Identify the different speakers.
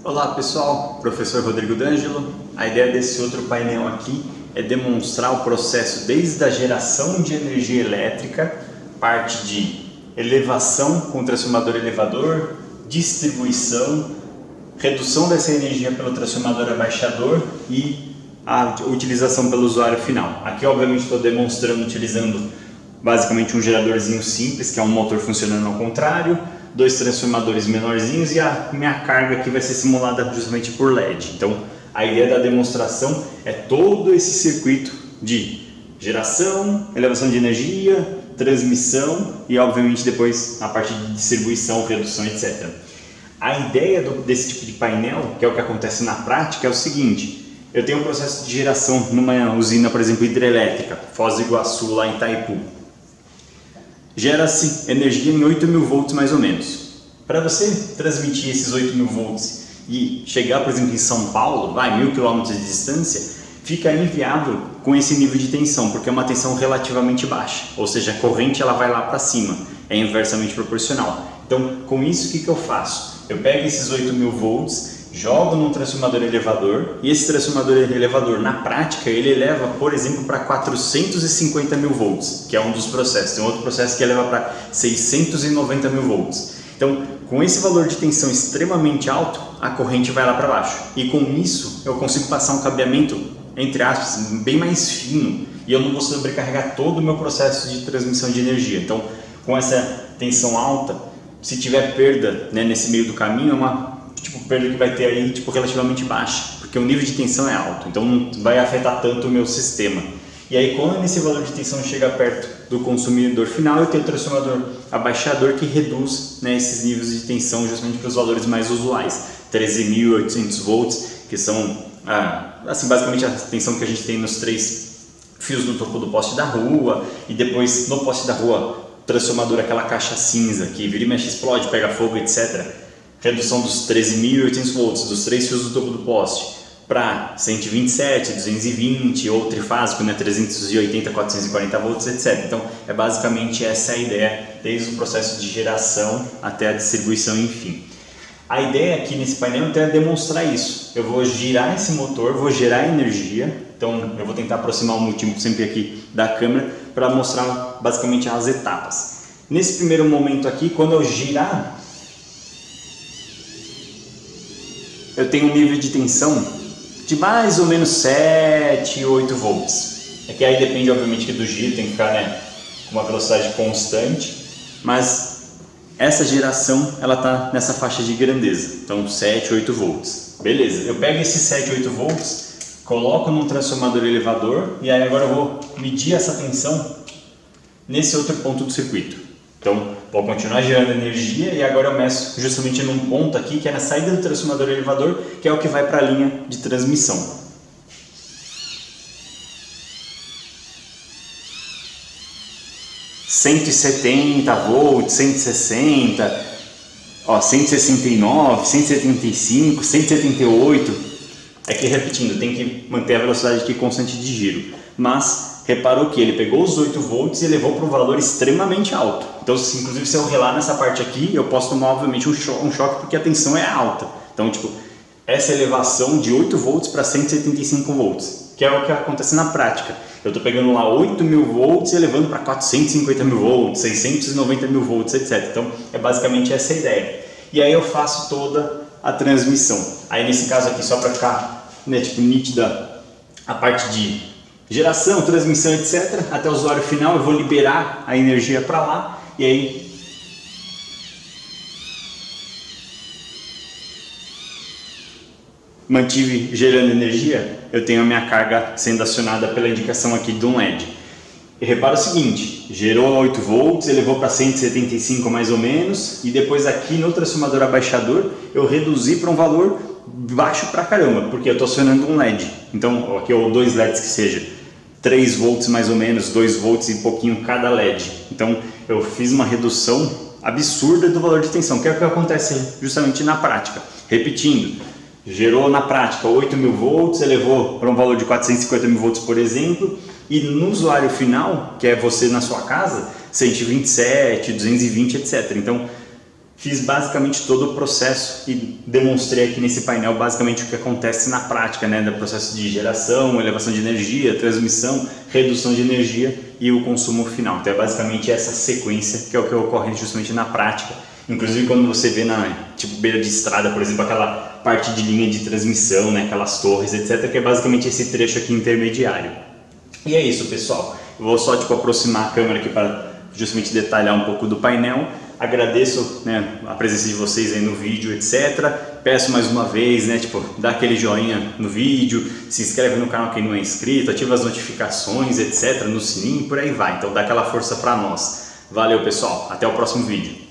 Speaker 1: Olá pessoal, professor Rodrigo D'Angelo. A ideia desse outro painel aqui é demonstrar o processo desde a geração de energia elétrica, parte de elevação com transformador elevador, distribuição, redução dessa energia pelo transformador abaixador e a utilização pelo usuário final. Aqui obviamente estou demonstrando utilizando basicamente um geradorzinho simples, que é um motor funcionando ao contrário, dois transformadores menorzinhos e a minha carga aqui vai ser simulada justamente por LED. Então a ideia da demonstração é todo esse circuito de geração, elevação de energia, transmissão e obviamente depois a parte de distribuição, redução, etc. A ideia desse tipo de painel, que é o que acontece na prática, é o seguinte: eu tenho um processo de geração numa usina, por exemplo, hidrelétrica, Foz do Iguaçu, lá em Itaipu. Gera-se energia em 8.000 volts mais ou menos. Para você transmitir esses 8.000 volts e chegar, por exemplo, em São Paulo, 1.000 km de distância, fica inviável com esse nível de tensão, porque é uma tensão relativamente baixa, ou seja, a corrente ela vai lá para cima, é inversamente proporcional. Então, com isso, o que eu faço? Eu pego esses 8.000 volts, jogo num transformador elevador e esse transformador elevador, na prática, ele eleva, por exemplo, para 450.000 volts, que é um dos processos. Tem outro processo que eleva para 690.000 volts. Então, com esse valor de tensão extremamente alto, a corrente vai lá para baixo. E com isso, eu consigo passar um cabeamento, entre aspas, bem mais fino e eu não vou sobrecarregar todo o meu processo de transmissão de energia. Então, com essa tensão alta, se tiver perda, né, nesse meio do caminho, é uma perda que vai ter aí relativamente baixa, porque o nível de tensão é alto, então não vai afetar tanto o meu sistema. E aí quando esse valor de tensão chega perto do consumidor final, eu tenho o transformador abaixador que reduz, né, esses níveis de tensão justamente para os valores mais usuais, 13.800 volts, que são assim, basicamente a tensão que a gente tem nos 3 fios no topo do poste da rua, e depois no poste da rua, transformador, aquela caixa cinza que vira e mexe, explode, pega fogo, etc. Redução dos 13.800 volts, dos 3 fios do topo do poste, para 127, 220, ou trifásico, né, 380, 440 volts, etc. Então, é basicamente essa a ideia, desde o processo de geração até a distribuição, enfim. A ideia aqui nesse painel então, é demonstrar isso. Eu vou girar esse motor, vou gerar energia, então eu vou tentar aproximar o multímetro sempre aqui da câmera para mostrar basicamente as etapas. Nesse primeiro momento aqui, quando eu girar, eu tenho um nível de tensão de mais ou menos 7, 8 volts. É que aí depende obviamente do giro, tem que ficar, né, com uma velocidade constante, mas essa geração ela está nessa faixa de grandeza, então 7, 8 volts. Beleza, eu pego esses 7, 8 volts, coloco num transformador elevador e aí agora eu vou medir essa tensão nesse outro ponto do circuito. Então, vou continuar gerando energia e agora eu meço justamente num ponto aqui que é na saída do transformador elevador, que é o que vai para a linha de transmissão. ...170 volts, 160, 169, 175, 178... É que repetindo, tem que manter a velocidade aqui constante de giro. Mas reparou que ele pegou os 8 volts e elevou para um valor extremamente alto. Então, inclusive, se eu relar nessa parte aqui, eu posso tomar, obviamente, um choque porque a tensão é alta. Então, essa elevação de 8 volts para 175 volts, que é o que acontece na prática. Eu estou pegando lá 8.000 volts e elevando para 450.000 volts, 690.000 volts, etc. Então, é basicamente essa a ideia. E aí eu faço toda a transmissão. Aí, nesse caso aqui, só para ficar, né, nítida a parte de geração, transmissão, etc. Até o usuário final, eu vou liberar a energia para lá e aí mantive gerando energia, eu tenho a minha carga sendo acionada pela indicação aqui de um LED. E repara o seguinte, gerou 8 volts, elevou para 175 mais ou menos, e depois aqui no transformador abaixador eu reduzi para um valor baixo pra caramba, porque eu estou acionando um LED. Então aqui ou 2 LEDs que seja, 3 volts mais ou menos, 2 volts e pouquinho cada LED. Então eu fiz uma redução absurda do valor de tensão, que é o que acontece justamente na prática. Repetindo, gerou na prática 8.000 volts, elevou para um valor de 450.000 volts, por exemplo, e no usuário final, que é você na sua casa, 127, 220, etc. Então Fiz basicamente todo o processo e demonstrei aqui nesse painel basicamente o que acontece na prática, né, do processo de geração, elevação de energia, transmissão, redução de energia e o consumo final. Então é basicamente essa sequência que é o que ocorre justamente na prática. Inclusive quando você vê na beira de estrada, por exemplo, aquela parte de linha de transmissão, né, aquelas torres, etc, que é basicamente esse trecho aqui intermediário. E é isso, pessoal. Eu vou só aproximar a câmera aqui para justamente detalhar um pouco do painel. Agradeço, né, a presença de vocês aí no vídeo, etc. Peço mais uma vez, né, dá aquele joinha no vídeo, se inscreve no canal quem não é inscrito, ativa as notificações, etc, no sininho, por aí vai. Então dá aquela força para nós. Valeu, pessoal. Até o próximo vídeo.